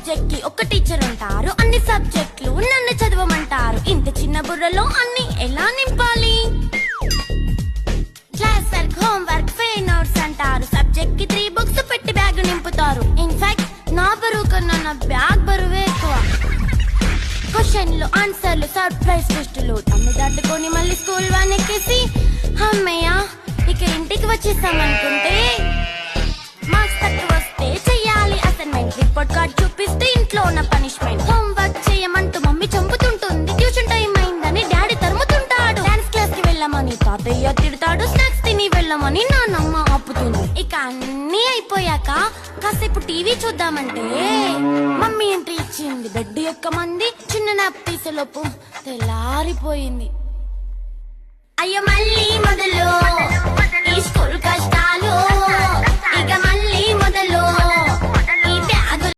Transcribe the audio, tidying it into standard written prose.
Subject కి ఒక teacher ఉంటారు, అన్ని సబ్జెక్టులు నన్ను చదవమంటారు. ఇంత చిన్న బుర్రలో అన్ని ఎలా నింపాలి? Class work, home work, fair notes అంటారు. సబ్జెక్ట్ కి 3 బుక్స్ పెట్టి బ్యాగ్ నింపుతారు. ఇన్ఫాక్ట్ నా బరువు కన్నా నా బ్యాగ్ బరువే ఎక్కువ. క్వశ్చన్లు, ఆన్సర్లు, సర్ప్రైజ్ టెస్టులు తమ్మి దాటుకొని మళ్ళీ స్కూల్ వాన్ ఎక్కేసి అమ్మయ్య ఇక ఇంటికి వచ్చేసామనుకుంటే మార్క్స్ తక్కువ వస్తే చెయ్యాలి అసైన్మెంట్. రిపోర్ట్ కార్డ్ చూపిస్తే ఇంట్లో ఉన్న పనిష్మెంట్. హోమ్ వర్క్ చేయమంటూ మమ్మీ చంపుతుంటుంది. ట్యూషన్ టైం అయిందని డాడీ తరుముతుంటాడు. డాన్స్ క్లాస్ కి వెళ్ళమని తాతయ్య తిడతాడు. స్నాక్స్ తిని వెళ్ళమని నాన్నమ్మ ఆపుతుంది. ఇక అన్నీ అయిపోయాక కాసేపు టీవీ చూద్దామంటే మమ్మీ ఎంట్రీ ఇచ్చింది. బెడ్ యొక్క మంది చిన్న నాప్ తీసేలోపు తెల్లారిపోయింది. అయ్యో మళ్ళీ మొదలు ఈ స్కూల్ కష్టం.